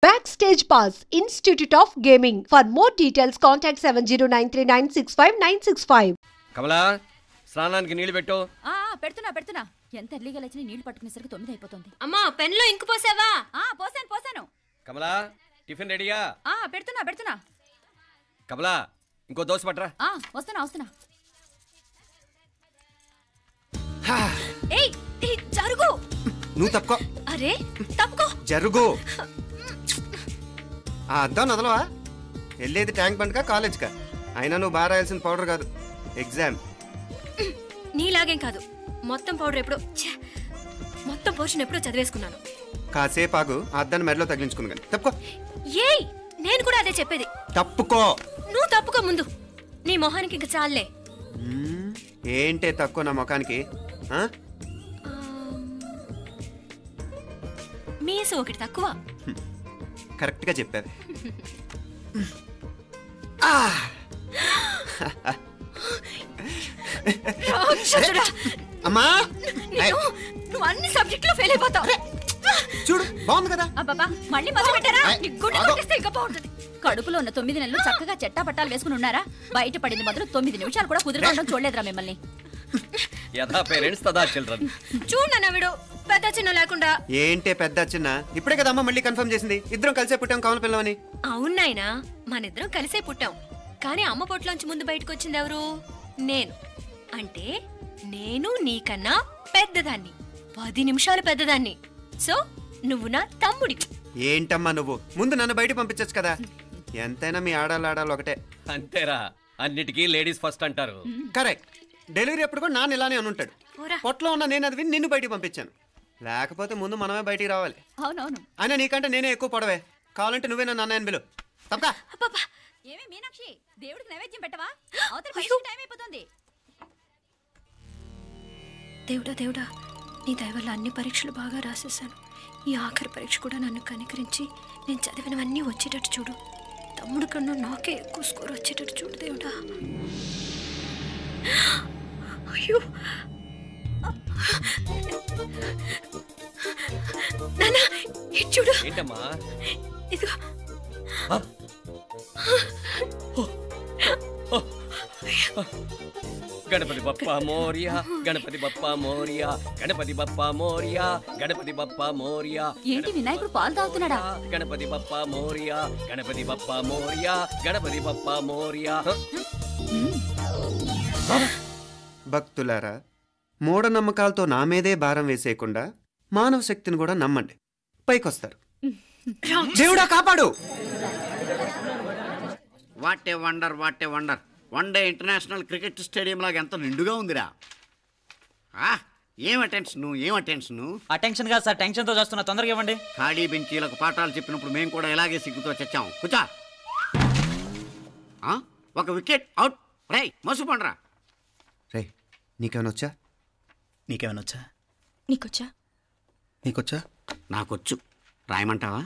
Backstage Pass, Institute of Gaming. For more details, contact 7093965965. కమలా స్నానానికి నీళ్లు పెట్టు. పెడుతున్నా ఎంత ఎర్లీగా లేచిన నీళ్లు పట్టుకునేసరికి 9 అయిపోతుంది. అమ్మా పెన్లో ఇంకు పోసావా? పోసాను. కమలా టిఫిన్ రెడీయా? పెడుతున్నా. కమలా ఇంకో దోశ పట్రా. వస్తున్నా. ఏయ్ జరుగు. నువ్వు తప్పుకో. అరే తప్పుకో. జరుగు. అద్దం నదలవా? వెళ్ళేది ట్యాంక్ బండ్కా కాలేజ్కా? అయినా నువ్వు బాగా రాయాల్సిన పౌడర్ కాదు, ఎగ్జామ్. నీలాగేం కాదు, మొత్తం పౌడర్ ఎప్పుడో మొత్తం పోర్షన్ ఎప్పుడో చదివేసుకున్నాను. కాసేపు ఆగు, ఆ అద్దాన్ని మెడలో తగిలించుకుంది కానీ. తప్పుకో. ఏయ్ నేను కూడా అదే చెప్పేది. తప్పుకో. నువ్వు తప్పుకో ముందు. నీ మొహానికి ఇంక చాలే. ఏంటే తక్కువ నా ముఖానికి? మీసు ఒకటి తక్కువ. కరెక్ట్ గా చెప్పారు. అమ్మా నువ్వు అన్ని సబ్జెక్టులో ఫెయిల్ అయిపోతావు. చూడు బాగుంది కదా. అబ్బబ్బా మళ్ళీ మొదలు పెట్టారా? ఇంకా బాగుంటుంది. కడుపులో ఉన్న 9 నెలలు చక్కగా చెట్టా పట్టాలు వేసుకుని ఉన్నారా? బయట పడింది మొదలు 9 నిమిషాలు కూడా కుదురుకోవడం చూడలేదురా మిమ్మల్ని. యథా పేరెంట్స్ తదా చిల్డ్రన్. చూడు నవ్విడు పెద్ద చిన్న లేకుండా. ఏంటే పెద్ద చిన్న? ఇప్పుడే కదా అమ్మ మళ్ళీ కన్ఫర్మ్ చేసింది ఇద్దరం కలిసే పుట్టాం కమల పిల్లవని. అవునాయినా మనిద్దరం కలిసే పుట్టాం, కానీ అమ్మ పొట్లోంచి ముందు బయటకు వచ్చింది ఎవరు? నేను. అంటే నేను నీకన్నా పెద్దదాన్ని, 10 నిమిషాలు పెద్దదాన్ని. సో నువ్వు నా తమ్ముడి. ఏంటమ్మా నువ్వు? ముందు నన్ను బయట పంపించచ్చు కదా. ఎంతైనా మీ ఆడాలి ఒకటే. అంతేరా, అన్నిటికీ లేడీస్ ఫస్ట్ అంటారు. కరెక్ట్. డెలివరీ అప్పుడు కూడా నాన్న ఇలానే అనుంటాడు. పొట్లో ఉన్న నేను అది విని నిన్ను బయటికి పంపించాను. లేకపోతే ముందు మనమే బయటికి రావాలి. అవునవును. అయినా నీకంటే నేనే ఎక్కువ పొడవే. కావాలంటే నువ్వే నన్ను అన్నయ్యను పిలు. తప్పకా. ఏమే మీనాక్షి, దేవుడికి నైవేద్యం పెట్టవా? అవతల టైం అయిపోతుంది. దేవుడా నీ దయ వల్ల అన్ని పరీక్షలు బాగా రాసేసాను. ఈ ఆఖరి పరీక్ష కూడా నన్ను కనికరించి నేను చదివినవన్నీ వచ్చేటట్టు చూడు. తమ్ముడు కన్నా నాకే ఎక్కువ స్కోర్ వచ్చేటట్టు చూడు దేవుడా. అయ్యో నాన్న ఇది చూడు. ఏంటమ్మా? ఇదిగో. గణపతి బప్పా మోరియా, గణపతి బప్పా మోరియా, గణపతి బప్పా మోరియా, గణపతి బప్పా మోరియా. ఏంటి వినాయకుడు పాలు తాగుతున్నాడా? గణపతి బప్పా మోరియా, గణపతి బప్పా మోరియా, గణపతి బప్పా మోరియా. భక్తులారా, మూఢనమ్మకాలతో నా మీదే భారం వేసేయకుండా మానవ శక్తిని కూడా నమ్మండి, పైకొస్తారు. దేవుడా కాపాడు. What a wonder, what a wonder. One day international cricket stadium లాగా ఎంత నిండుగా ఉందిరా. ఏం అటెన్షన్? అటెన్షన్ కాదు సార్, టెన్షన్తో చేస్తున్నా. తొందరగా ఇవ్వండి. ఖాళీ బెంచీలకు పాఠాలు చెప్పినప్పుడు మేము కూడా ఇలాగే సిగ్గుతో చచ్చాం. కూర్చో. ఒక వికెట్ అవుట్. రే మసు పండ్రా. రే నీకేమైనా వచ్చా? నీకొచ్చా? నాకొచ్చు. రాయమంటావా?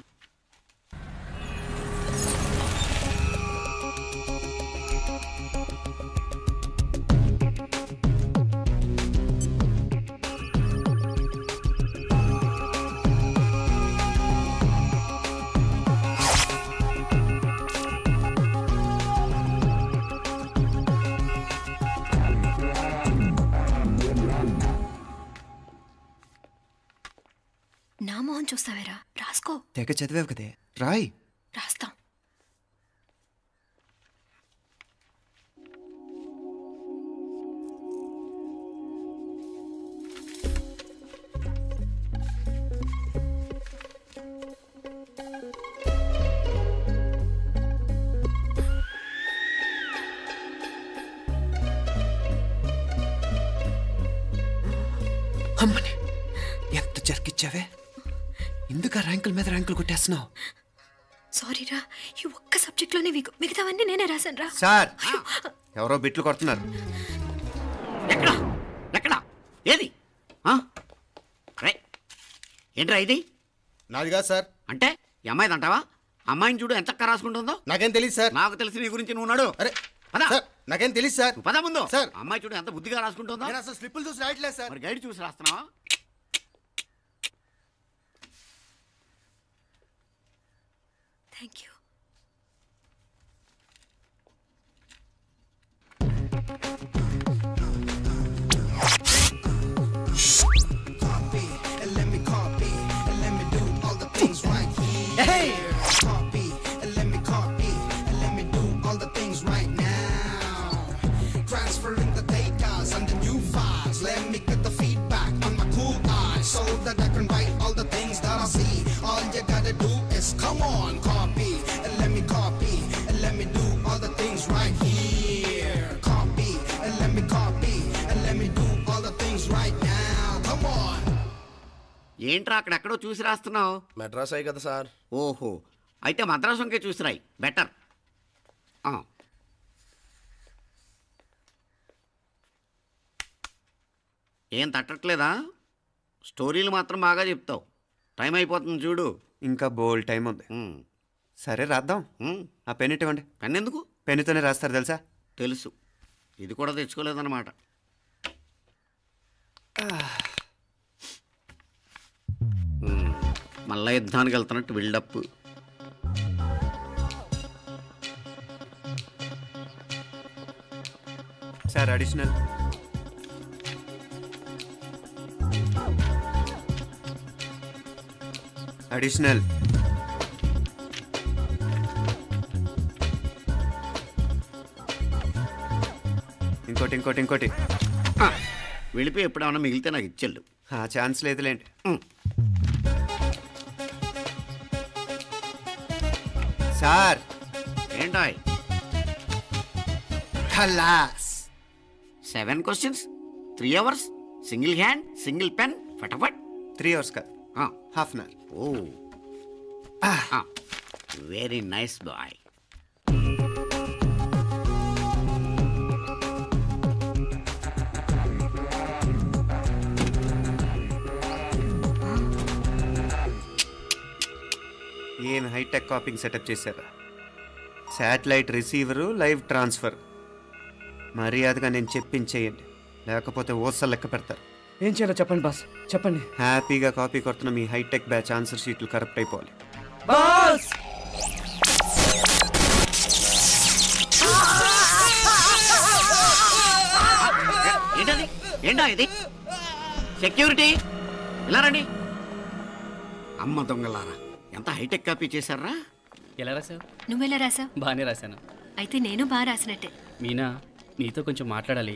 నా మోహన్ చూస్తావేరా? రాసుకో. తెగ చదివావు కదే, రాయ్. రాస్తాం. అమ్మని ఎంత జరికిచ్చావే. ఎందుకు ర్యాంకుల మీద ర్యాంకులు కొట్టేస్తున్నావు? సారీరా, ఈ ఒక్క సబ్జెక్ట్లోనే మిగతావన్నీ నేనే రాశాను రా. సార్ ఎవరో బిట్లు కొడుతున్నారు. ఎక్కడ? ఏది? ఏంట్రా ఇది? నాది కాదు సార్. అంటే ఈ అమ్మాయిది అంటావా? అమ్మాయిని చూడు ఎంత రాసుకుంటుందో. నాకేం తెలియదు సార్. నాకు తెలిసి నీ గురించి నువ్వు నాడు. అరే నాకేం తెలియదు సార్. పద ముందు. సార్ అమ్మాయి చూడు ఎంత బుద్ధిగా రాసుకుంటుందో. నేను అసలు స్లిప్పులు చూసి రాయట్లేదు సార్. మరి గైడ్ చూసి రాస్తున్నావా? Thank you. ఏంట్రా అక్కడెక్కడో చూసి రాస్తున్నావు? మెడ్రాస్ అయ్యి కదా సార్. ఓహో, అయితే మద్రాసు వంకే చూసి రాయి, బెటర్. ఏం తట్టట్లేదా? స్టోరీలు మాత్రం బాగా చెప్తావు. టైం అయిపోతుంది చూడు. ఇంకా బోల్ టైం ఉంది. సరే రాద్దాం. ఆ పెన్ ఇవ్వండి. పెన్ ఎందుకు? పెన్నుతోనే రాస్తారు తెలుసా? తెలుసు. ఇది కూడా తెచ్చుకోలేదన్నమాట. మళ్ళా యుద్ధానికి వెళ్తున్నట్టు బిల్డప్. Sir additional. అడిషనల్. ఇంకోటి ఇంకోటి ఇంకోటి. వెళ్ళిపోయి ఎప్పుడేమన్నా మిగిలితే నాకు ఇచ్చెళ్ళు. ఛాన్స్ లేదులేండి. సార్ ఏంటాయ్? ఖలాస్. 7 questions, 3 hours, single hand, single pen, ఫటాఫట్. 3 hours కాదు, half an hour. Oh, very nice boy. ఏం హైటెక్ కాపింగ్ సెటప్ చేశారా? Satellite receiver, live transfer. మర్యాదగా నేను చెప్పించేయండి, లేకపోతే ఓసలు లెక్క పెడతారు. ఏం చేయాలో చెప్పండి బాస్, చెప్పండి. హ్యాపీగా కాపీ కొడుతున్న మీ హైటెక్ బ్యాచ్ ఆన్సర్ షీట్లు కరెక్ట్ అయిపోవాలి. బాస్ ఏంటది? ఏంటా ఇది? సెక్యూరిటీ ఇలా రండి. అమ్మ దొంగలారా, ఎంత హైటెక్ కాపీ చేశారా? ఎలా రాసావు? నువ్వెలా రాసావు? బాగానే రాశాను. అయితే నేను బాగా రాసినట్టే. మీనా, నీతో కొంచెం మాట్లాడాలి.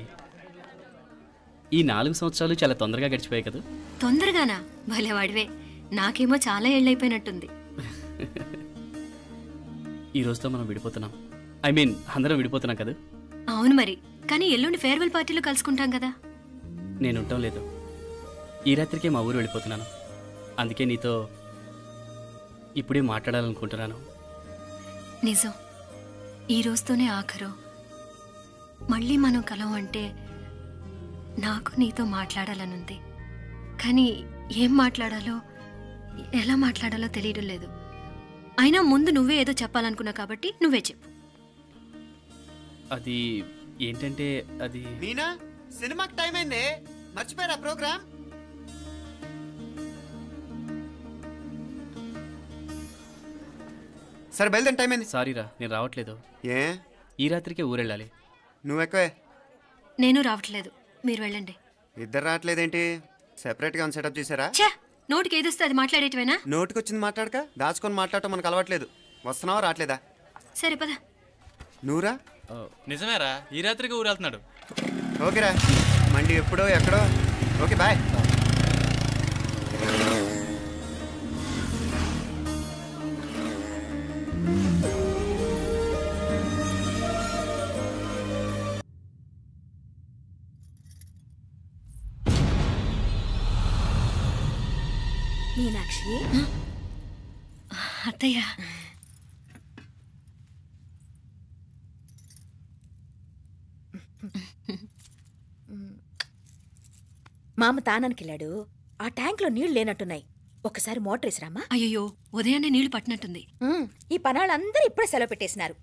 ఈ 4 సంవత్సరాలు చాలా తొందరగా గడిచిపోయాయి కదా? తొందరగానా? భలేవాడివే. నాకేమో చాలా ఏళ్ళైపోయినట్టుంది. ఈ రోజుతో మనం విడిపోతున్నాం. ఐ మీన్ అందరం విడిపోతున్నాం కదా? అవును మరి, కానీ ఎల్లుండి ఫేర్వెల్ పార్టీలో కలుసుకుంటాం కదా. నేను ఉండటం లేదు. ఈ రాత్రికే మా ఊరు వెళ్ళిపోతున్నాను. అందుకే నీతో ఇప్పుడే మాట్లాడాలనుకుంటున్నాను. నిజం, ఈ రోజుతోనే ఆఖరు. మళ్ళీ మనం కలం అంటే నాకు నీతో మాట్లాడాలనుంది. కానీ ఏం మాట్లాడాలో, ఎలా మాట్లాడాలో తెలియడం లేదు. అయినా ముందు నువ్వే ఏదో చెప్పాలనుకున్నావు కాబట్టి నువ్వే చెప్పు. అది ఏంటంటే, అది మీనా, సినిమాకి టైం అయింది, మర్చిపోయారా ప్రోగ్రామ్? సరే బయలుదేరి, టైం అయింది. సారీరా, నేను రావట్లేదు. ఏ? ఈ రాత్రికే ఊరెళ్ళాలి. నువ్వు ఎక్కువే. నేను రావట్లేదు, మీరు వెళ్ళండి. ఇద్దరు రావట్లేదేంటి? సెపరేట్గా సెటప్ చేశారా? ఛే, నోటికి ఏదొస్తే అది మాట్లాడేటివేనా? నోటికి వచ్చింది మాట్లాడక దాచుకొని మాట్లాడటం మనకు అలవాట్లేదు. వస్తున్నావా రావట్లేదా? సరే పద. నువ్వురా. నిజమేరా, ఈ రాత్రికి ఊరు వెళ్తున్నాడు. ఓకేరా, మండి ఎప్పుడో ఎక్కడో. Okay bye. మీనాక్షి, అత్తయ్య, మామ తానానికి వెళ్ళాడు. ఆ ట్యాంక్లో నీళ్లు లేనట్టున్నాయి. ఒకసారి మోటార్ వేసిరామా? అయ్యో, ఉదయాన్నే నీళ్లు పట్టినట్టుంది. ఈ పనాళ్ళందరూ ఇప్పుడే సెలవు పెట్టేసినారు.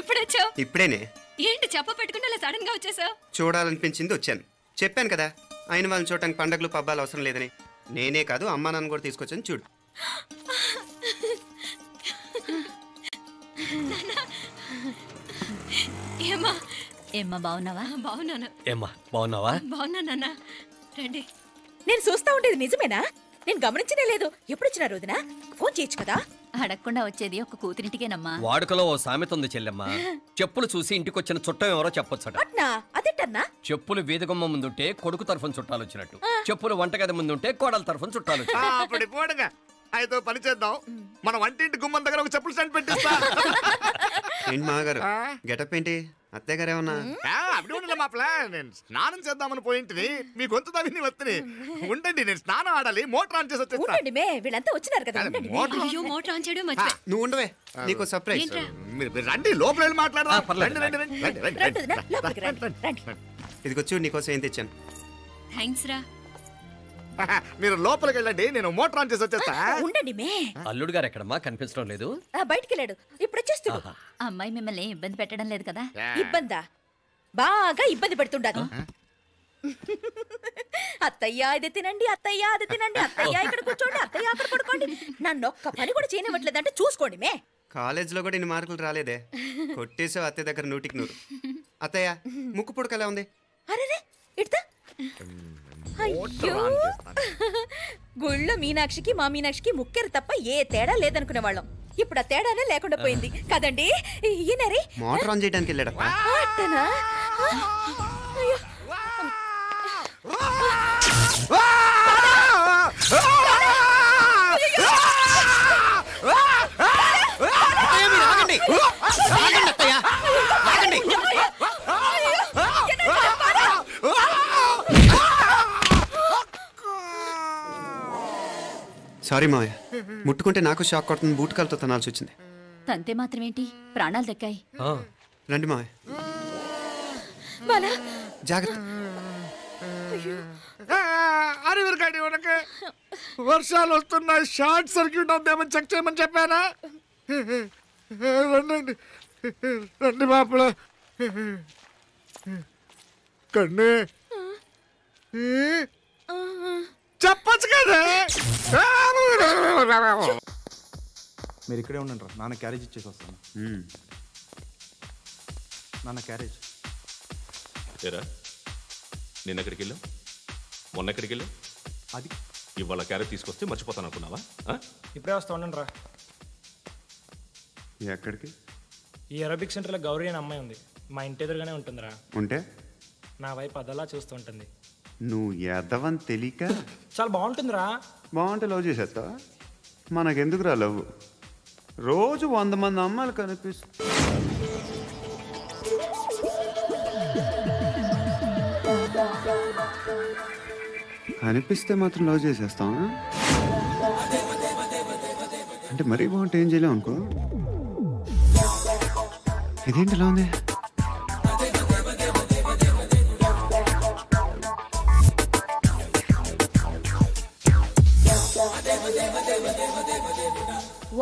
ఎప్పుడొచ్చావు? ఇప్పుడేనే. ఏంటి చెప్ప పెట్టుకుంటే అలా సడన్ గా వచ్చేసావు? చూడాలనిపించింది వచ్చాను. చెప్పాను కదా ఆయన వాళ్ళని చూడటానికి పండగలు పబ్బాలు అవసరం లేదని. నేనే కాదు అమ్మా నాన్న కూడా తీసుకొచ్చాను చూడు. ఏమ్మా ఏమ్మా బాగున్నావా? బాగున్నాను. ఏమ్మా బాగున్నావా? బాగున్నా నాన్న. రండి. నేను చూస్తా ఉండేది నిజమేనా? నేను గమనించనే లేదు. ఎప్పుడొచ్చినా రోజున ఫోన్ చేయొచ్చు కదా. అడగకుండా వచ్చేది ఒక కూతురింటికేనమ్మా. వాడుకలో ఓ సామెత ఉంది చెల్లెమ్మ. చెప్పులు చూసి ఇంటికొచ్చిన చుట్టం ఎవరో చెప్పొచ్చట. అట్నా? అదేంటన్నా? చెప్పులు వీధగుమ్మ ముందుంటే కొడుకు తరఫున చుట్టాలు వచ్చినట్టు, చెప్పులు వంటగది ముందుంటే కోడల తరఫున చుట్టాలు వచ్చినట్టు. అయితే పని చేద్దాం, మన వంటింటి గుమ్మం దగ్గర ఒక చెప్పులు స్టాండ్ పెట్టిస్తా. ఏంటి మాగారు గెటప్ ఏంటి? అత్తయ్య గారు ఏమన్నా? అప్పుడు ఉండలే మా ప్లాన్. నేను స్నానం చేద్దామని పోయింటిని, మీ గొంతు తవ్వి వస్తుంది. ఉండండి, నేను స్నానం ఆడాలి, మోటార్ ఆన్ చేసి వచ్చేస్తా. వీళ్ళంతా వచ్చినారు కదా. అయ్యో మోటార్ ఆన్ చేయడం మర్చిపోయా. నువ్వు ఉండవే, నీకు సర్ప్రైజ్. మీరు రండి, లోపల వెళ్ళి మాట్లాడదాం. ఇదిగో చూడు నీకోసం ఏం తెచ్చాను. థ్యాంక్స్ రా. మీరు లోపలికి వెళ్ళండి, నేను మోటార్ ఆన్ చేసి వచ్చేస్తా. ఉండండి మే. అల్లుడు గారు ఎక్కడమ్మా? కనిపించడం లేదు. బయటికి వెళ్ళాడు, ఇప్పుడు వచ్చేస్తాడు. అమ్మాయి మిమ్మల్ని ఇబ్బంది పెట్టడం లేదు కదా? ఇబ్బందా? బాగా ఇబ్బంది పెడుతుండదు. అత్తయ్య ఇది తినండి, అత్తయ్య అది తినండి, అత్తయ్య ఇక్కడ కూర్చోండి, అత్తయ్య అక్కడ పడుకోండి. నన్ను ఒక్క పని కూడా చేయనివ్వట్లేదంటే చూసుకోండి మే. కాలేజీలో కూడా ఇన్ని మార్కులు రాలేదే. కొట్టేసావు అత్తయ్య దగ్గర 100కి 100. అత్తయ్య ముక్కు పుడక ఎలా ఉంది? అరే ఇడతా. అయ్యో, గుళ్ళో మీనాక్షికి మా మీనాక్షికి ముక్కెరు తప్ప ఏ తేడా లేదనుకునే వాళ్ళం. ఇప్పుడు ఆ తేడానే లేకుండా పోయింది కదండి. ఈయనరే మోటార్ ఆన్ చేయడానికి వెళ్ళాడు. అట్టనా? అయ్యో సారీ మావయ్య, ముట్టుకుంటే నాకు షాక్ కొడుతుంది. బూట్ కాలుతో తనాల్సి వచ్చింది. తంతే మాత్రమేంటి, ప్రాణాలు దక్కాయి. రండి మావయ్య, జాగ్రత్త. అరివిరకండి, ఉనక వర్షాలు వస్తున్నాయి, షార్ట్ సర్క్యూట్ అవుతామని చెక్ చేయమని చెప్పానా? రండి రండి మాపల. కన్నే చెప్పచ్చు కదా. మీరు ఇక్కడే ఉండండి రా, నాన్న క్యారేజ్ ఇచ్చేసి వస్తాను. నాన్న క్యారేజ్. ఏరా నిన్న ఎక్కడికి వెళ్ళావు, మొన్న ఎక్కడికి వెళ్ళావు? అది ఇవాళ క్యారేజ్ తీసుకొస్తే మర్చిపోతాను అనుకున్నావా? ఇప్పుడే వస్తా ఉండండి రా. ఎక్కడికి? ఈ అరబిక్ సెంటర్లో గౌరీ అనే అమ్మాయి ఉంది, మా ఇంటి ఎదురుగానే ఉంటుందిరా. ఉంటే నా వైపు అదలా చూస్తూ ఉంటుంది. నువ్వు ఎదవని తెలియక చాలా బాగుంటుందిరా. బాగుంటే లవ్ చేసేస్తావా? మనకెందుకురా లవ్? రోజు 100 మంది అమ్మాయిలు కనిపిస్తే మాత్రం లవ్ చేసేస్తాం. అంటే మరీ బాగుంటే ఏం చేయలేం అనుకో. ఇదేంటి ఇలా ఉంది?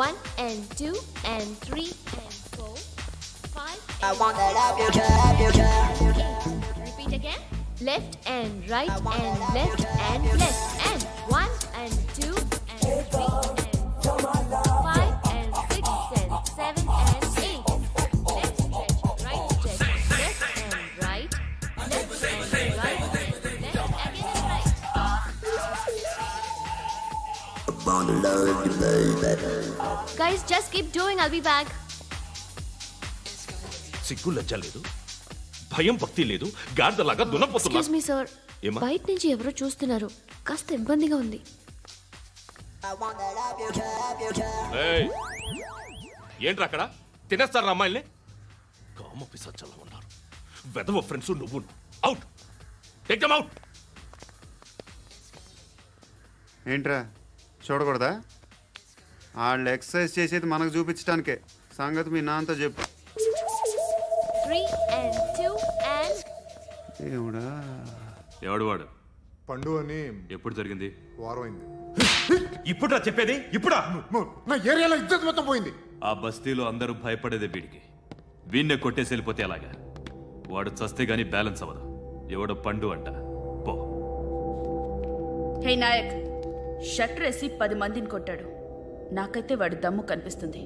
One and two and three and four, five. I wanna love you. Repeat again. Left and right and left and left and one and two and three and four, five and six and seven and eight. Left stretch, right stretch, left and right, left and right, left again and right. Guys, just keep doing. I'll be back. సిగ్గు లజ్జ లేదు, భయం భక్తి లేదు, గాడిదలాగా దున్నపోతున్నా. Excuse me, sir. బయట నుంచి ఎవరో చూస్తున్నారు, కాస్త ఇబ్బందిగా ఉంది. ఏంట్రా అక్కడ తినేస్తారా అమ్మాయిల్ని? కామ పిశాచాలా ఉన్నారు, వెదవ ఫ్రెండ్స్. నువ్వు అవుట్, టేక్ దెమ్ అవుట్. ఏంట్రా చూడకూడదా? వాళ్ళు ఎక్సర్సైజ్ చేసేది మనకు చూపించడానికే. సంగతి మీ నాన్నతో చెప్పు. 3 and 2 and దేవుడా. ఎవడు వాడు? పండు అని. ఎప్పుడు జరిగింది? వారం అయింది. ఇప్పుడా చెప్పేది? ఇప్పుడా? నా ఏరియాలో ఇద్దరు మొత్తం పోయింది. ఆ బస్తీలో అందరూ భయపడేదే వీడికి. వీణ్ణే కొట్టేసి వెళ్ళిపోతే అలాగా? వాడు చస్తే గానీ బ్యాలెన్స్ అవ్వదు. ఎవడో పండు అంట. పో. హే నాయక్, షట్టర్ వేసి 10 మందిని కొట్టాడు. నాకైతే వాడి దమ్ము కనిపిస్తుంది.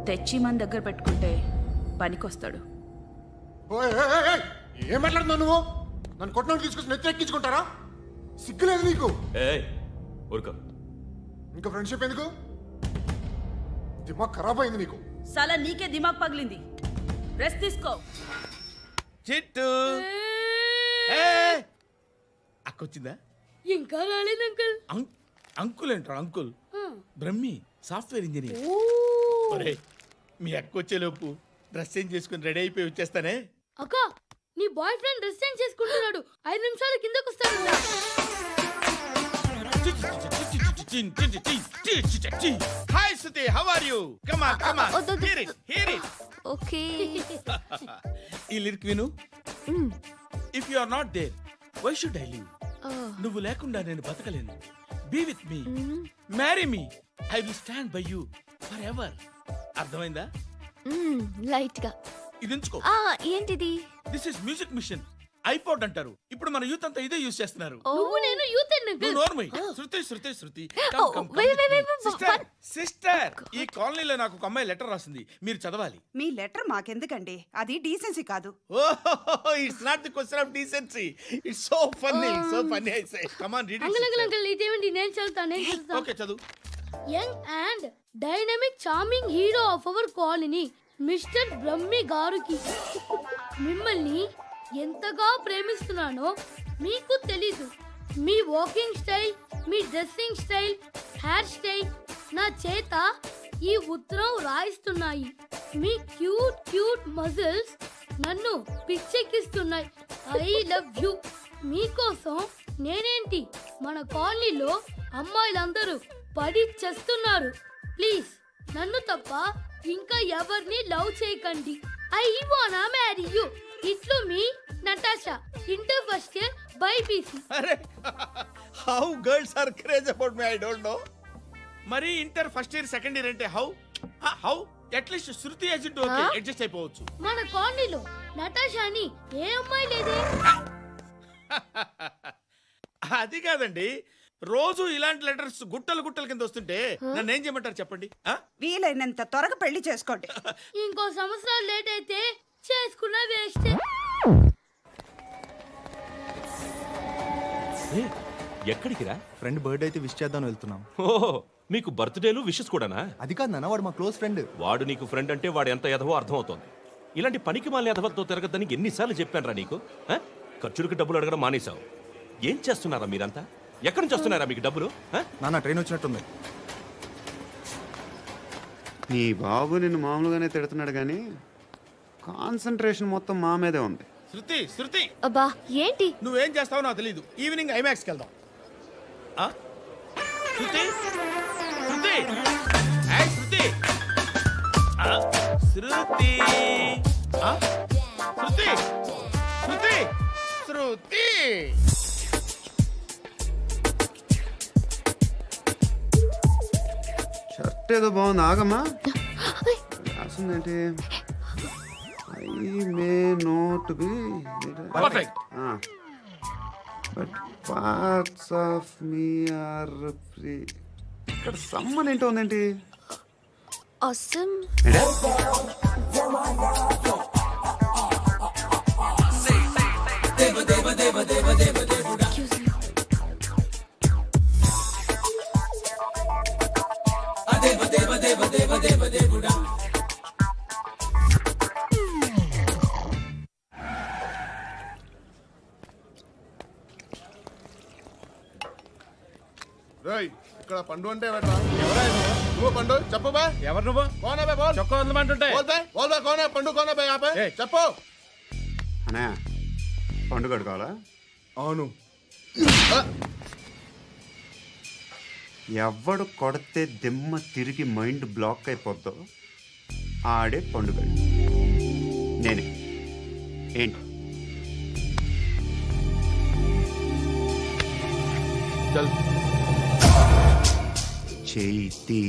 తెచ్చి మన దగ్గర పెట్టుకుంటే పనికొస్తాడు. ఏం మాట్లాడుతున్నావు నువ్వు? నన్ను కొట్టడానికి తీసుకొచ్చి నెత్తి ఎక్కించుకుంటారా? సిగ్గులేదు నీకు? ఊరుకో. ఇంకా ఫ్రెండ్షిప్ ఎందుకు? దిమాగ్ ఖరాబ్ అయింది నీకు. సాలా నీకే దిమాగ్ పగిలింది. రెస్ట్ తీసుకో. చిట్టు అక్కొచ్చిందా? ఇంకా రాలేదు అంకుల్. అంకుల్ ఏంట్రా? Uncle Brahmi software engineer. మీ అక్కొచ్చేలోపు డ్రెస్ చేంజ్ చేసుకుని రెడీ అయిపోయి వచ్చేస్తానే. అక్క, నీ బాయ్ ఫ్రెండ్ డ్రెస్ చేంజ్ చేసుకుంటున్నాడు. 5 నిమిషాలు కిందకు వస్తాడు. Hi Suthi, how are you? Come on come on, hear it hear it. Okay. ఈ లిరిక్ విను. If you are not there why should I live? నువ్వు లేకుండా నేను బతకలేను. Be with me, marry me, I will stand by you forever ఎవర్. అర్థమైందా? Light గా. ఇది ఉంచుకో. ఏంటిది? This is music machine. IPod అంటారు. ఇప్పుడు మన యూత్ అంతా ఇదే యూస్ చేస్తున్నారు. నువ్వు నేను యూత్ శృతి శృతి శృతి. సిస్టర్, ఈ కాలనీలో నాకు ఒక అమ్మాయి లెటర్ రాసింది, మీరు చదవాలి. మీ లెటర్ మాకెందుకండి? అది డీసెన్సీ కాదు. It's not the question of decency. It's so funny, so funny. I say come on read it. Uncle ఇదేంటి? నేను చదువుతాను. ఓకే చదువు. Young and dynamic charming hero of our colony mister Brahmi గారికి మిమ్మల్ని ఎంతగా ప్రేమిస్తున్నానో మీకు తెలీదు. మీ వాకింగ్ స్టైల్, మీ డ్రెస్సింగ్ స్టైల్, హెయిర్ స్టైల్ నా చేత ఈ ఉత్తరం రాయిస్తున్నాయి. మీ క్యూట్ క్యూట్ మజిల్స్ నన్ను పిచ్చెక్కిస్తున్నాయి. I love you. మీకోసం నేనేంటి, మన కాలనీలో అమ్మాయిలందరూ పడి చేస్తున్నారు. ప్లీజ్ నన్ను తప్ప ఇంకా ఎవరిని లవ్ చేయకండి. ఐ వానా మ్యారీ యూ. ఇట్లు మీ Natasha, inter first year BiPC. అరే, how girls are craze about me, I don't know. మరి inter first year second year అంటే how how at least Shruti agent okay, adjust అయిపోవచ్చు. మన కాలనీలో నటాషా అని ఏ అమ్మాయి లేదే. అది కాదండి, రోజు ఇలాంటి లెటర్స్ గుట్టలు గుట్టల కింద వస్తుంటే నన్ను ఏం చేయమంటారు చెప్పండి? వీలైనంత త్వరగా పెళ్లి చేసుకోండి. ఇంకో సంవత్సరాలు లేట్ అయితే చేసుకున్నా వేస్ట్. ఎక్కడికి రా? ఫ్రెండ్ బర్త్డే అయితే విష్ చేద్దాం వెళ్తున్నాం. ఓహో, మీకు బర్త్డేలు విషెస్ కూడానా? అది కాదు నాన్న, వాడు మా క్లోజ్ ఫ్రెండ్. వాడు నీకు ఫ్రెండ్ అంటే వాడు ఎంత ఎదవో అర్థమవుతోంది. ఇలాంటి పనికి మాలిన ఎదవతో తిరగద్దని ఎన్నిసార్లు చెప్పాను రా నీకు? ఖర్చులకు డబ్బులు అడగడం మానేశావు. ఏం చేస్తున్నారా మీరంతా? ఎక్కడి నుంచి వస్తున్నారా మీకు డబ్బులు? నాన్న ట్రైన్ వచ్చినట్టుంది. నీ బాబు నిన్ను మామూలుగానే తిడుతున్నాడు కానీ కాన్సంట్రేషన్ మొత్తం మా మీదే ఉంది. శృతి శృతి, అబ్బా ఏంటి? నువ్వేం చేస్తావో నాకు తెలీదు. ఈవినింగ్ ఐమాక్స్కి వెళ్దాం. శృతి శృతి శృతి శృతి శృతి శృతి శృతి. షర్ట్ ఏదో బాగుంది, ఆగమ్మా. రాసిందేంటి? I may not be but parts of me are free. ఇక్కడ సమ్మన్ ఏంటో ఉందేంటి? awesome. ఇక్కడ పండు అంటే నువ్వు పండు చెప్పు బా. ఎవరు నువ్వు? కోనే బే బోల్. చొక్కా వదలమంటుంటే బోల్ బే కోనే పండు కోనే బే ఆపే చెప్పు. అన్నయ్య పండు కడుకోవాలా? అవును. ఎవడు కొడితే దిమ్మ తిరిగి మైండ్ బ్లాక్ అయిపోద్దో ఆడే పండుగ. నేనే. ఏంటి? చేతి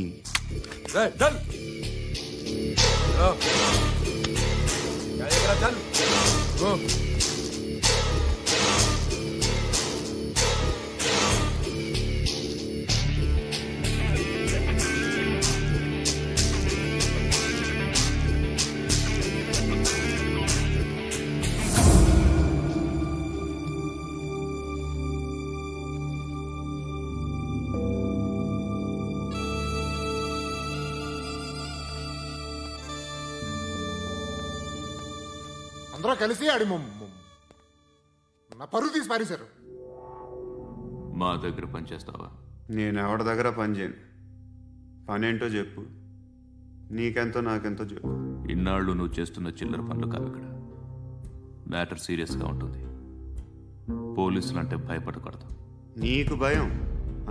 चल गो అందరూ కలిసి ఆడి నా పరువు తీసి పారేశారు. మా దగ్గర పని చేస్తావా? నేను ఎవరి దగ్గర పని చేయను. పనేంటో చెప్పు. నీకెంతో నాకెంతో చెప్పు. ఇన్నాళ్ళు నువ్వు చేస్తున్న చిల్లర పనులు కావు ఇక్కడ. మ్యాటర్ సీరియస్గా ఉంటుంది. పోలీసులు అంటే భయపడకూడదు. నీకు భయం,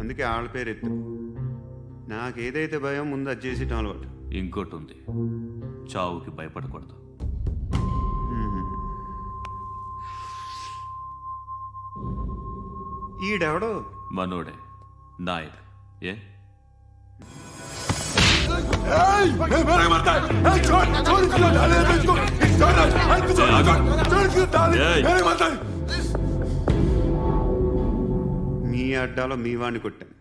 అందుకే ఆళ్ళ పేరు ఎత్తు. నాకేదైతే భయం ముందు అది చేసి అలవాటు. ఇంకోటి ఉంది, చావుకి భయపడకూడదు. ఈడెవడో మనోడే నాయక్. ఏ మీ అడ్డాలో మీ వాడిని కొట్టాను.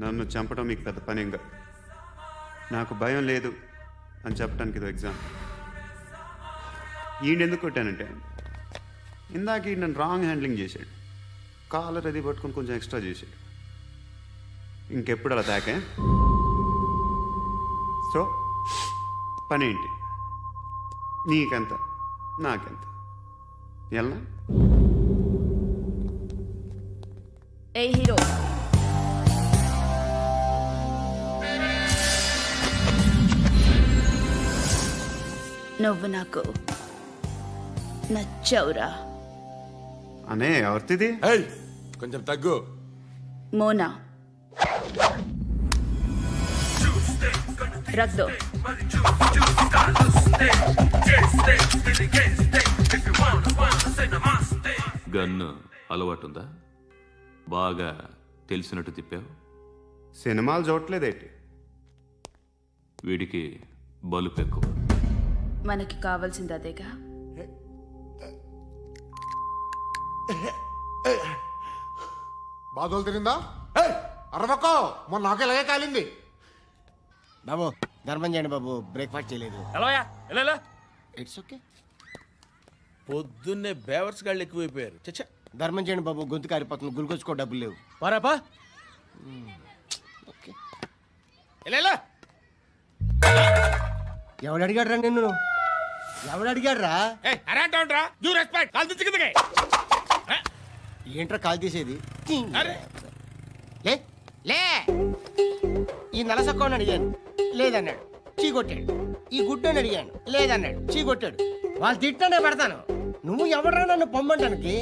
నన్ను చంపడం మీకు పెద్ద పనేంగా. నాకు భయం లేదు అని చెప్పడానికి ఇది ఎగ్జామ్. ఈయనెందుకు కొట్టానంటే ఇందాక ఈ నన్ను రాంగ్ హ్యాండ్లింగ్ చేశాడు. కాలర్ అది పట్టుకొని కొంచెం ఎక్స్ట్రా చేశాడు. ఇంకెప్పుడు అలా తాకే. సో పనేంటి? నీకెంత నాకెంత ఎలా? ఏ హీరో, నువ్వు నాకు నచ్చవురా. అనే ఎవరిది? కొంచెం తగ్గు. మోనా రక్ దో. గన్ను అలవాటుందా? బాగా తెలిసినట్టు తిప్పావు. సినిమాలు చూడట్లేదేంటి? వీడికి బలుపు ఎక్కువ. మనకి కావాల్సింది అదేగా. బాధలు తిరిందా? అరవకో, మొన్న నాకు ఇలాగే కాలింది. బాబు ధర్మం చేయండి బాబు, బ్రేక్ఫాస్ట్ చేయలేదు. It's okay. పొద్దున్నే బేవర్స్ గాళ్ళు ఎక్కువైపోయారు. చచ్చా, ధర్మం చేయండి బాబు, గొంతు కారిపోతుంది, గురికొచ్చుకో డబ్బులు లేవు. పారాపా. ఓకే. ఎవడు అడిగాడు రా నిన్ను? ఎవడు అడిగాడు రా? ఏంట్రా కాల్ తీసేది? లే లే. ఈ నలసక్కని అడిగాను, లేదన్నాడు, చీ కొట్టాడు. ఈ గుడ్డని అడిగాను, లేదన్నాడు, చీ కొట్టాడు. వాళ్ళు తిట్టానే పెడతాను. నువ్వు ఎవడరా నన్ను పొమ్మంటానికి?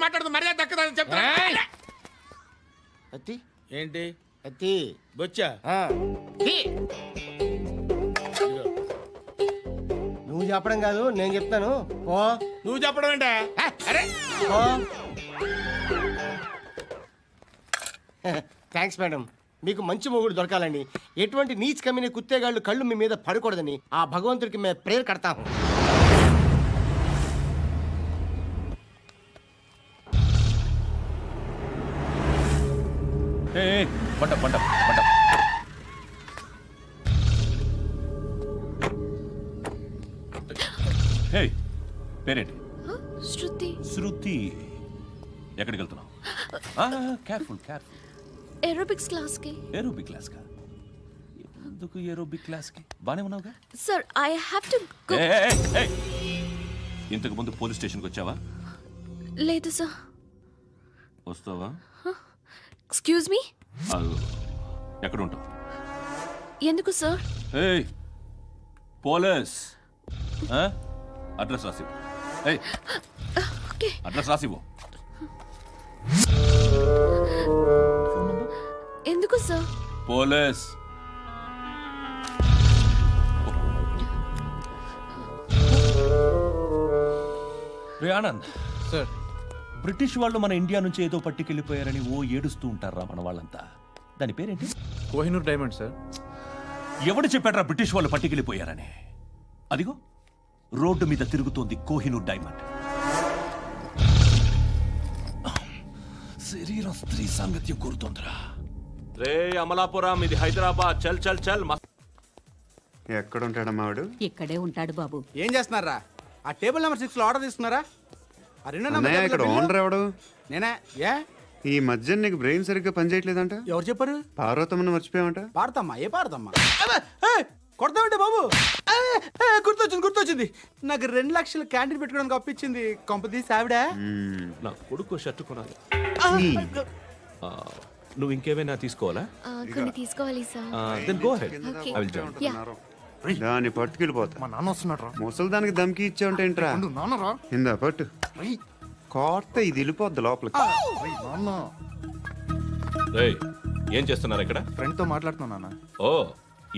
మాట్లాడుతూ మర్యాద దక్కదని చెప్తా. అత్తి ఏంటి? అత్తి బొచ్చా? నువ్వు చెప్పడం కాదు, నేను చెప్తాను. ఓ నువ్వు చెప్పడం ఏంటే? Thanks madam. మీకు మంచి మొగుడు దొరకాలని, ఎటువంటి నీచ్ కమ్మిన కుత్తేగాళ్ళు కళ్ళు మీ మీద పడకూడదని ఆ భగవంతుడికి మేము ప్రేయర్ కడతాము. పేరేంటి? శృతి. శృతి. ఎక్కడికి వెళ్తున్నావు? Careful careful. ఏరోబిక్స్ క్లాస్ కి. ఏరోబిక్ క్లాస్ కా? ఎందుకు ఏరోబిక్ క్లాస్ కి? బానే ఉన్నావుగా? Sir I have to go. ఇంతకు ముందు పోలీస్ స్టేషన్కి వచ్చావా? లేదు సార్. వస్తావా? Excuse me. ఎక్కడ ఉంటావు? ఎందుకు సార్? పోలీస్ అడ్రస్ రాసివ్వు. అడ్రస్ రాసివ్వు. ఎందుకు సార్? పోలీస్. రే ఆనంద్ సార్, బ్రిటిష్ వాళ్ళు మన ఇండియా నుంచి ఏదో పట్టుకెళ్ళిపోయారని ఓ ఏడుస్తూ ఉంటారా మన వాళ్ళంతా. దాని పేరేంటి? Kohinoor diamond sir. ఎవడు చెప్పాడ్రా బ్రిటిష్ వాళ్ళు పట్టుకెళ్ళిపోయారని? అదిగో రోడ్డు మీద తిరుగుతోంది కోహినూర్ డైమండ్. శరీరం స్త్రీ సాంగత్యం కోరుతోందిరా. రే అమలాపురం, ఇది హైదరాబాద్. చల్ చల్ చల్. ఎక్కడ ఉంటాడమ్మా వాడు? ఇక్కడే ఉంటాడు బాబు. ఏం చేస్తున్నారా? ఆ టేబుల్ నెంబర్ 6 లో ఆర్డర్ తీసుకున్నారా? ఇక్కడ ఓనర్ ఎవడు? నేనే. ఏ ఈ మధ్య నీకు బ్రెయిన్ సరిగ్గా పనిచేయట్లేదంట. ఎవరు చెప్పారు? పార్వతమ్మను మర్చిపోయామంట. పాడతామ్మా? ఏ పాడతామ్మా? కొడతామంటే బాబు. గుర్తొచ్చింది. నాకు 2 లక్షలు క్యాంటీన్ పెట్టుకోవడానికి అప్పించింది కొంపతీసి ఆవిడ. నా కొడుకు షర్ట్ కొనాలి. నువ్వు ఇంకేమైనా తీసుకోవాలా? కొన్ని తీసుకోవాలి sir. Then go ahead. I will join. దాన్ని పట్టుకెళ్ళిపోతా. మా నాన్న వస్తున్నాడు. ముసలి దానికి దమ్కి ఇచ్చావుంటేంట్రా? నాన్నరా ఇందా పట్టు. కోర్త ఇది వెళ్ళిపోద్ది లోపలికి. రేయ్, ఏం చేస్తున్నారు ఇక్కడ? ఫ్రెండ్ తో మాట్లాడుతున్నా నాన్న. ఓ,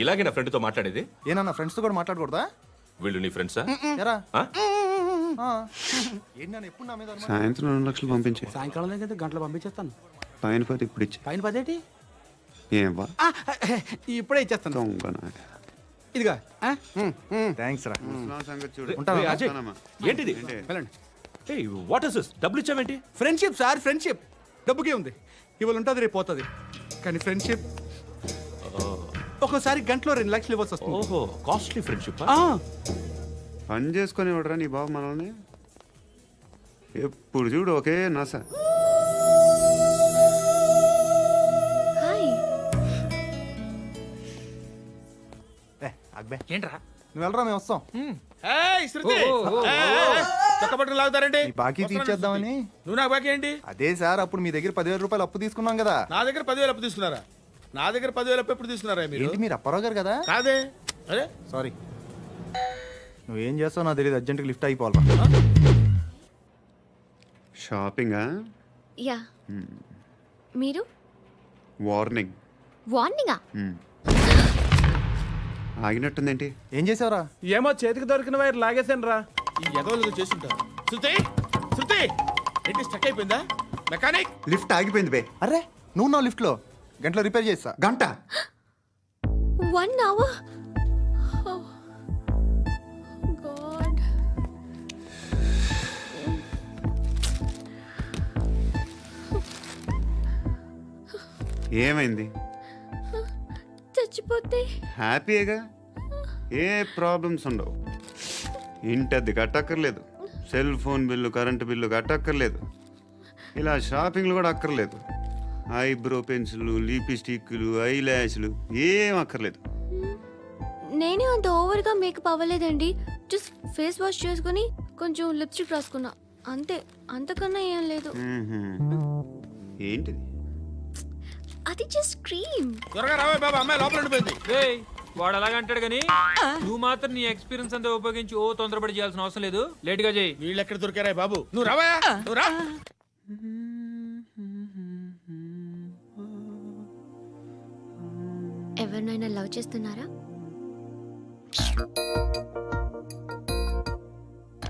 ఇలాగే నా ఫ్రెండ్ తో మాట్లాడేది? ఏనా ఫ్రెండ్స్ తో కూడా మాట్లాడకూడదా? వీళ్ళు నీ ఫ్రెండ్సా? సాయంత్రం 2 లక్షలు పంపించే. సాయంకాలం దగ్గర గంటలు పంపించేస్తాను. పైన 10 ఇప్పుడు ఇచ్చే. పైన 10 ఏంటి? ఏం వా ఇప్పుడే ఇచ్చేస్తాను. ఇదిగా థ్యాంక్స్ రా. ఏంటిది? What is this? డబ్బులు ఇచ్చావేంటి? Friendship sir, friendship. డబ్బుకే ఉంది, ఇవాళ ఉంటుంది రేపు పోతుంది. కానీ ఫ్రెండ్షిప్ ఒక్కోసారి గంటలో 2 లక్షలు ఇవ్వాల్సి వస్తుంది. ఓహో, కాస్ట్లీ ఫ్రెండ్షిప్. పని చేసుకొని ఇవ్వడరా నీ బాబు మనల్ని. ఎప్పుడు చూడు ఒకే నస. ఏంట్రా? నువ్వు వెళ్ళరా, మేము వస్తాం. లాగుతారండి. బాకీ తీర్చేద్దామని. నువ్వు నాకు బాకీ ఏంటి? అదే సార్, అప్పుడు మీ దగ్గర 10,000 రూపాయలు అప్పు తీసుకున్నాం కదా. నా దగ్గర 10,000 అప్పు తీసుకున్నారా? నా దగ్గర 10,000 అప్పు ఎప్పుడు తీసుకున్నారా మీరు? ఏంటి, మీరు అప్పారావు గారు కదా? కాదే. అరే సారీ. నువ్వేం చేస్తావు నాకు తెలియదు, అర్జెంట్గా లిఫ్ట్ అయిపోవాలి. షాపింగా? యా. మీరు? వార్నింగ్. వార్నింగా? ఆగినట్టుందేంటి? ఏం చేసావురా? ఏమో, చేతికి దొరికిన వైర్ లాగేసాను రా. ఈ ఎగవలు చేస్తుంటారు. శృతి ఏంటి స్టక్ అయిపోయిందా? మెకానిక్. లిఫ్ట్ ఆగిపోయింది బే. అరే నువ్వు నా లిఫ్ట్ లో గంటలో రిపేర్ చేస్తా. గంట? 1 hour? Oh God. ఏమైంది? చచ్చిపోతే హ్యాపీగా, ఏ ప్రాబ్లమ్స్ ఉండవు. ఇంటి అద్దె కట్టక్కర్లేదు, cell phone bill, current bill కట్టక్కర్లేదు, ఇలా షాపింగ్లు కూడా అక్కర్లేదు. ఐబ్రో పెన్సిల్లు, లిప్స్టిక్లు, ఐ ల్యాష్లు ఏం అక్కర్లేదు. నేనే అంత ఓవర్గా మేకప్ అవ్వలేదండి. జస్ట్ ఫేస్ వాష్ చేసుకుని కొంచెం లిప్స్టిక్ రాసుకున్నా అంతే, అంతకన్నా ఏం లేదు. ఏంటిది? అది జస్ట్ క్రీమ్. త్వరగా రావే బాబా, అమ్మాయి లోపల ఉండిపోయింది. వాడు అలాగంటాడు కానీ నువ్వు మాత్రం నీ ఎక్స్పీరియన్స్ అంతా ఉపయోగించి తొందరపడి చేయాల్సిన అవసరం లేదు. లేట్ గా చేయి. వీళ్ళు ఎక్కడ దొరికారా బాబు? నువ్వు రావా, నువ్వు రా. ఎవరినైనా లవ్ చేస్తున్నారా?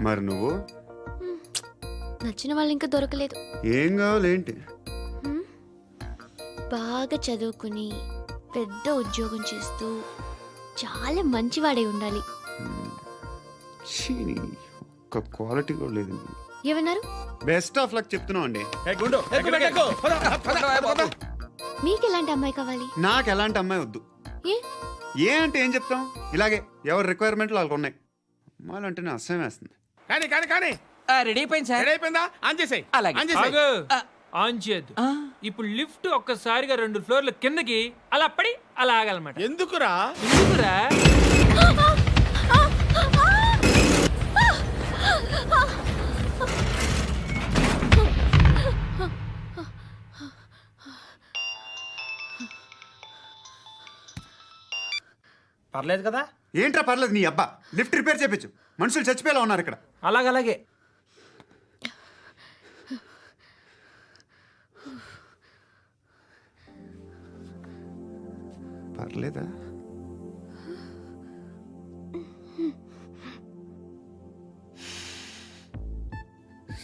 మరి నువ్వు? నచ్చిన వాళ్ళు ఇంకా దొరకలేదు. ఏం కావాలేంటి? బాగా చదువుకుని పెద్ద ఉద్యోగం చేస్తూ చాలా మంచివాడై ఉండాలి. ఒక్క క్వాలిటీ కూడా లేదు. ఏమన్నారు? బెస్ట్ ఆఫ్ లక్ చెప్తున్నావు అండి. మీకు ఎలాంటి అమ్మాయి కావాలి? నాకు ఎలాంటి అమ్మాయి వద్దు. ఏ అంటే ఏం చెప్తాం, ఇలాగే ఎవరి రిక్వైర్మెంట్లు వాళ్ళకు ఉన్నాయి. అమ్మాయిలు అంటేనే అసహ్యం వేస్తుంది. కానీ రెడీ అయిపోయింది సార్. రెడీ అయిపోయిందా? ఆన్ చేసేయ్. ఆన్ చేయద్దు. ఇప్పుడు లిఫ్ట్ ఒక్కసారిగా 2 ఫ్లోర్ల కిందకి అలా పడి అలా ఆగాలన్నమాట. ఎందుకురా? పర్లేదు కదా? ఏంట్రా పర్లేదు నీ అబ్బా. లిఫ్ట్ రిపేర్ చేయించు, మనుషులు చచ్చిపోయేలా ఉన్నారు ఇక్కడ. అలాగే పర్లేదా?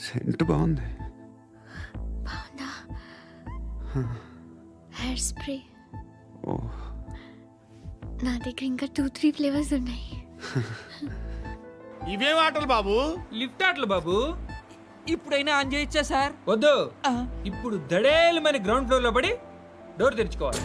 సెంట్ బాగుంది. Hair spray. ఓ, నా దగ్గర ఇంకా 2-3 ఫ్లేవర్స్ ఉన్నాయి. ఇవేం ఆటలు బాబు? లిఫ్ట్ ఆటలు బాబు. ఇప్పుడైనా ఆన్ చేయొచ్చా సార్? వద్దు, ఇప్పుడు దడేలు మన గ్రౌండ్ ఫ్లోర్ లో పడి డోర్ తెరుచుకోవాలి.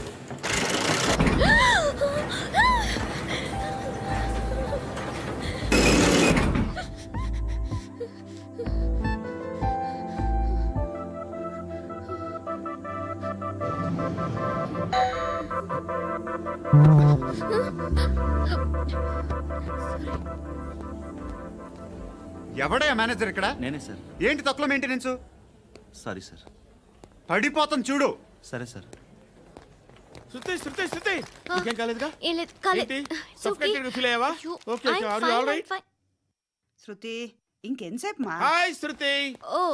ఎవడయ్యా మేనేజర్ ఇక్కడ? నేనే సార్. ఏంటి తక్కువ మెయింటెనెన్స్? Sorry sir. పడిపోతాం చూడు. సరే సార్. శృతి శృతి శృతి ఇంకేం కాలేదుగా? ఏం లేదు, కాలేదు. సఫ్కేటెడ్ గా ఫీల్ అయ్యావా? Okay okay, are you all right? Shruti ఇంకెంతసేపు మా? Hi Shruti.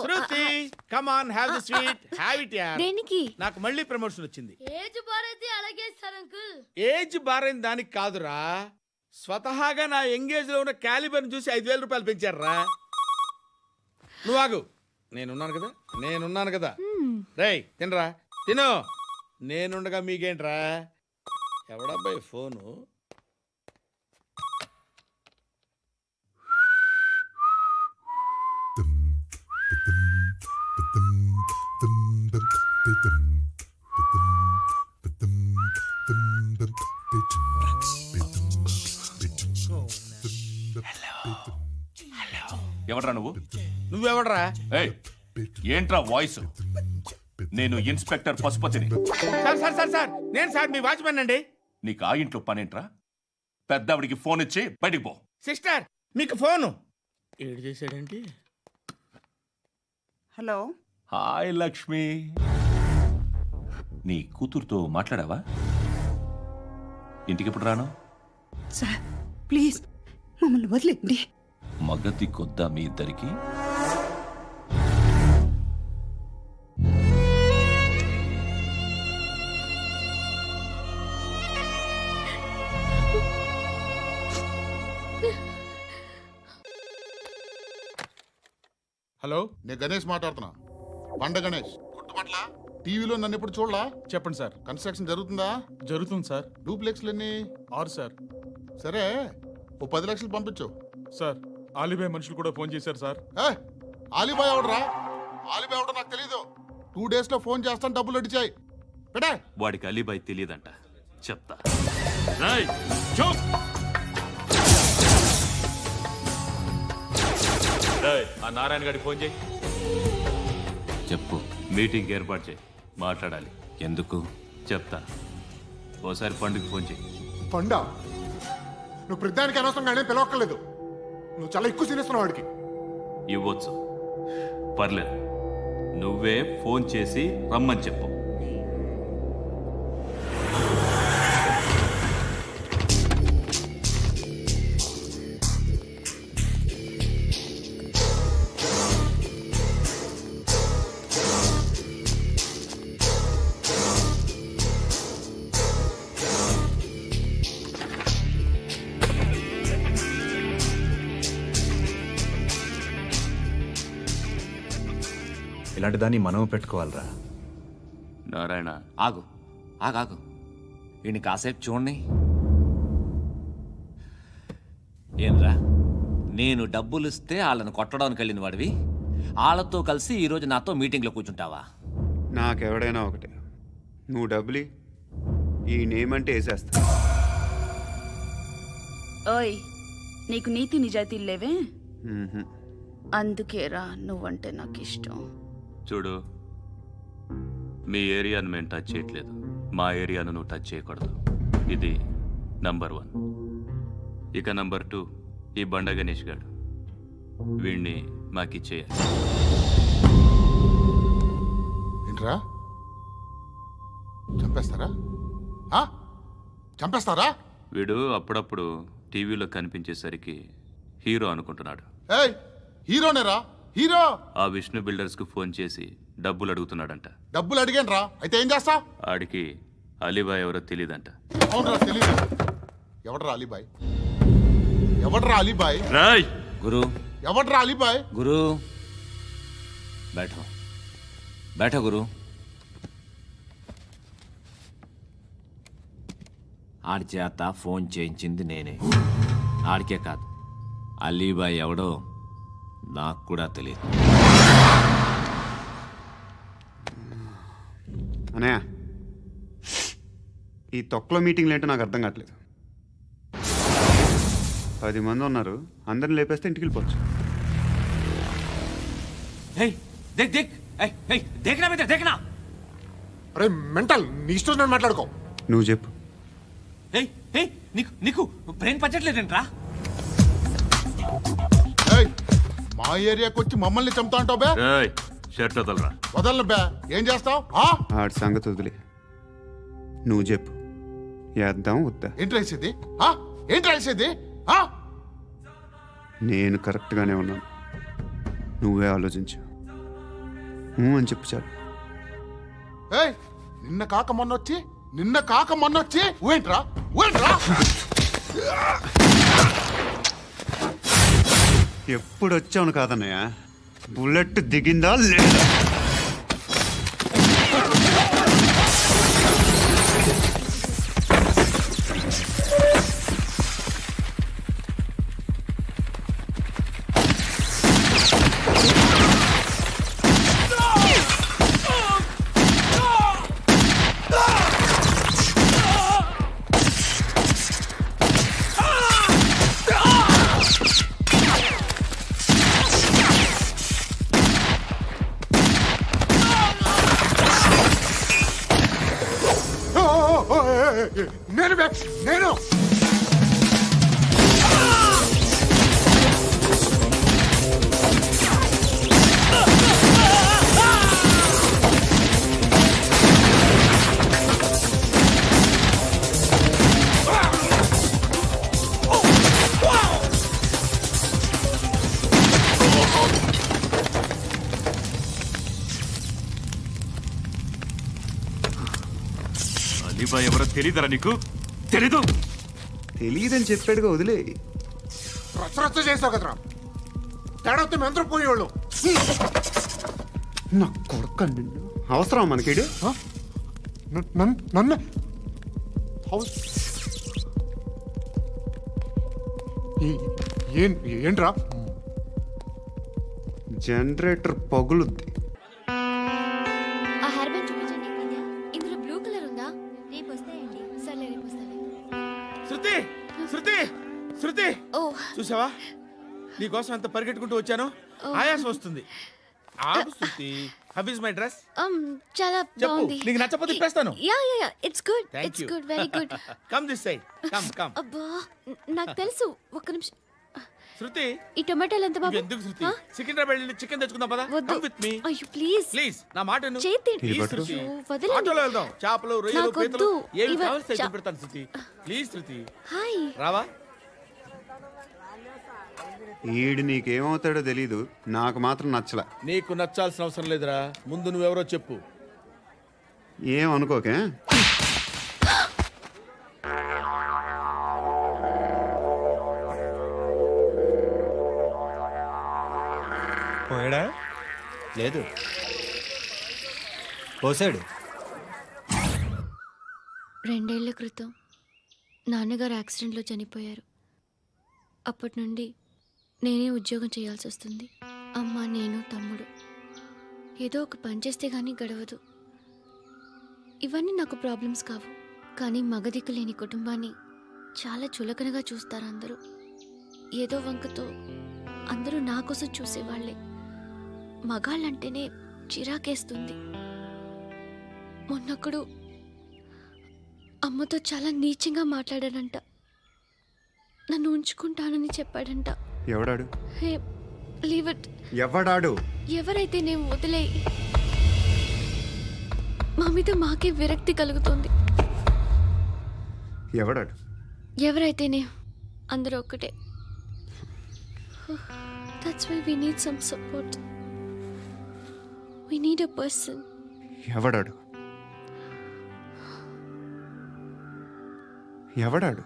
Shruti come on, have the sweet, have it యార్. దేనికి? నాకు మళ్ళీ ప్రమోషన్ వచ్చింది. ఏజ్ బారైతే అలాగే సార్ అంకుల్. ఏజ్ బారైన దానికి కాదురా, స్వతహాగా నా ఎంగేజ్ లో ఉన్న క్యాలిబర్ చూసి 5,000 రూపాయలు పెంచారా. నువ్వు ఆగు, నేనున్నాను కదా. రేయ్ తినరా, తిను. నేనుండగా మీకేంట్రా? ఎవడబ్బాయి ఫోను? ఎవడ్రా నువ్వు? నువ్వెవడ్రా? ఏంట్రా వాయిస్? నేను ఇన్స్పెక్టర్ పశుపతిని. సార్ నేను సార్ మీ వాచ్మెన్ అండి. నీకు ఆ ఇంట్లో పనేంట్రా? పెద్దవిడికి ఫోన్ ఇచ్చి బయటికి పో. సిస్టర్ మీకు ఫోను. ఏడు చేశాడేంటి? హలో. హాయ్ లక్ష్మి. నీ కూతురుతో మాట్లాడావా? ఇంటికి ఎప్పుడు రాను? సార్ ప్లీజ్ మమ్మల్ని వదిలేండి. మగతి కొద్దా మీ ఇద్దరికి? హలో, నేను గణేష్ మాట్లాడుతున్నా. బండ గణేష్ గుర్తుపట్ల? టీవీలో నన్ను ఎప్పుడు చూడలా? చెప్పండి సార్. కన్స్ట్రక్షన్ జరుగుతుందా? జరుగుతుంది సార్. డూప్లెక్స్లు ఎన్ని? 6 సార్. సరే, ఓ 10 లక్షలు పంపించు. సార్ ఆలిబాయ్ మనుషులు కూడా ఫోన్ చేశారు సార్. ఆలిబాయ్ ఎవడరా? ఆలిబాయ్ ఎవడో నాకు తెలీదు. 2 days లో ఫోన్ చేస్తాను, డబ్బులు అడిచాయి. పెడే. వాడికి అలీబాయ్ తెలియదంట, చెప్తా. ఆ నారాయణ గారికి ఫోన్ చేయి. చెప్పు. మీటింగ్ ఏర్పాటు చేయి, మాట్లాడాలి. ఎందుకు చెప్తా. ఓసారి పండుగ ఫోన్ చేయి. పండా? నువ్వు ప్రతిదానికి అనవసరంగానే పిలవక్కర్లేదు. నువ్వు చాలా ఎక్కువ సీనిస్తున్నావు వాడికి. ఇవ్వచ్చు, పర్లేదు. నువ్వే ఫోన్ చేసి రమ్మని చెప్పు. ఇలాంటి దాన్ని మనం పెట్టుకోవాలరా. నారాయణ ఆగు ఆగాగు. ఈయన కాసేపు చూడండి. ఏంరా, నేను డబ్బులు ఇస్తే వాళ్ళని కొట్టడానికి వెళ్ళిన వాడివి, వాళ్ళతో కలిసి ఈరోజు నాతో మీటింగ్లో కూర్చుంటావా? నాకెవడైనా ఒకటే. నువ్వు డబ్బులి, ఈ నేమ్ అంటే వేసేస్తా. ఓయ్, నీకు నీతి నిజాయితీలు లేవే? అందుకేరా నువ్వంటే నాకు ఇష్టం. చూడు, మీ ఏరియాను మేము టచ్ చేయట్లేదు, మా ఏరియాను నువ్వు టచ్ చేయకూడదు. ఇది నంబర్ 1. ఇక నంబర్ 2, ఈ బండ గణేష్ గారు, వీణ్ణి మాకిచ్చేయాలి. ఏంట్రా, చంపేస్తారా? చంపేస్తారా? వీడు అప్పుడప్పుడు టీవీలో కనిపించేసరికి హీరో అనుకుంటున్నాడు. హీరోనేరా, హీరో. ఆ విష్ణు బిల్డర్స్ కు ఫోన్ చేసి డబ్బులు అడుగుతున్నాడంట. డబ్బులు అడిగాను రా, అయితే ఏం చేస్తా? ఆడికి అలీబాయ్ ఎవరో తెలియదంట. అవునరా, తెలీదు. ఎవడ్రా అలీబాయ్? ఎవడ్రా అలీబాయ్? రాయ్ గురు. ఎవడ్రా అలీబాయ్? గురు బైఠో, బైఠో గురు. ఆడి చేత ఫోన్ చేయించింది నేనే. ఆడికే కాదు, అలీబాయ్ ఎవడో నాకు కూడా తెలియదు. అనయ్య, ఈ తొక్కలో మీటింగ్లు ఏంటో నాకు అర్థం కావట్లేదు. 10 మంది ఉన్నారు, అందరిని లేపేస్తే ఇంటికి వెళ్ళిపోవచ్చు. అరే మెంటల్, నీ ఇష్టం నేను మాట్లాడుకో. నువ్వు చెప్పు. నీకు బ్రెయిన్ పచ్చట్లేదంట్రా? మా ఏరియాకి వచ్చి మమ్మల్ని చంపుతా అంటావు బే. షర్ట్ వదలరా. వదలను బే. ఏం చేస్తావు? ఆడి సంగతి వదిలే, నువ్వు చెప్పు. వేద్దాం వద్దా? ఏంటి రాసేది? ఏంటి రాసేది? నేను కరెక్ట్గానే ఉన్నాను, నువ్వే ఆలోచించు. అని చెప్పు చాలు. నిన్న కాక మొన్నొచ్చి ఊయంట్రా. ఎప్పుడు వచ్చావును కాదన్నయ్య, బుల్లెట్ దిగిందా లేదా? నేను అలీబాయ్ ఎవరో తెలీదరా నీకు? తెలియదని చెప్పాడుగా, వదిలే. రచ్చ చేసావు కదరా, తేడా వస్తే మెంతరం పోయేవాళ్ళు. నా కొడుకు నిన్ను అవసరం మనకిడు. నన్ను ఏంట్రా? జనరేటర్ పగులుద్ది. ఆ హెయిర్ బ్యాండ్ చూపించండి. ఇందులో బ్లూ కలర్ ఉందా? రేపు వస్తాయండి. సర్లే, రేపు వస్తాలే. శృతి చూసావా, నీకోసం ఎంత పరిగెట్టుకుంటూ వచ్చాను. ఆయాసం వస్తుంది. ఆగు Shruti. How is my dress? చాలా బాగుంది. నీకు నచ్చకపోతే తిప్పేస్తాను. Yeah it's good. It's good, very good. Come this side. Come. అబ్బా, నాకు తెలుసు. ఒక్క నిమిషం. శృతి, ఈ టొమాటోలు ఎంత బాబు? ఎందుకు శృతి? సికింద్రాబాద్ వెళ్ళి చికెన్ తెచ్చుకుందాం పద. Come with me. అయ్యో ప్లీజ్ నా మాట విను. ప్లీజ్ శృతి, వదలండి. ఆటోలో వెళ్దాం. చేపలు, రొయ్యలు, పీతలు ఏమి ఇవ- కావాల్సి తెచ్చి పెడతాను శృతి. Please Shruti. హాయ్. రావా? ఈడు నీకేమవుతాడో తెలీదు, నాకు మాత్రం నచ్చలా. నీకు నచ్చాల్సిన అవసరం లేదురా. ముందు నువ్వెవరో చెప్పు. ఏం అనుకోకే. పోయాడా? లేదు, పోసాడు. 2 ఏళ్ల క్రితం నాన్నగారు యాక్సిడెంట్లో చనిపోయారు. అప్పటి నుండి నేనే ఉద్యోగం చేయాల్సి వస్తుంది. అమ్మ, నేను, తమ్ముడు ఏదో ఒక పని చేస్తే కానీ గడవదు. ఇవన్నీ నాకు ప్రాబ్లమ్స్ కావు, కానీ మగదిక్కు లేని కుటుంబాన్ని చాలా చులకనగా చూస్తారు అందరూ. ఏదో వంకతో అందరూ నా కోసం చూసేవాళ్లే. మగాళ్ళంటేనే చిరాకేస్తుంది. మొన్నప్పుడు అమ్మతో చాలా నీచంగా మాట్లాడాడంట. నన్ను ఉంచుకుంటానని చెప్పాడంట. ఎవడాడు? హే, లీవ్ ఇట్. ఎవడాడు? ఎవరైతే నేను వదిలేయి. మా మీద మాకే విరక్తి కలుగుతుంది. ఎవడాడు? ఎవరైతేనే అందరూ ఒక్కటే. That's why we need some support. We need a person. ఎవడాడు? ఎవడాడు?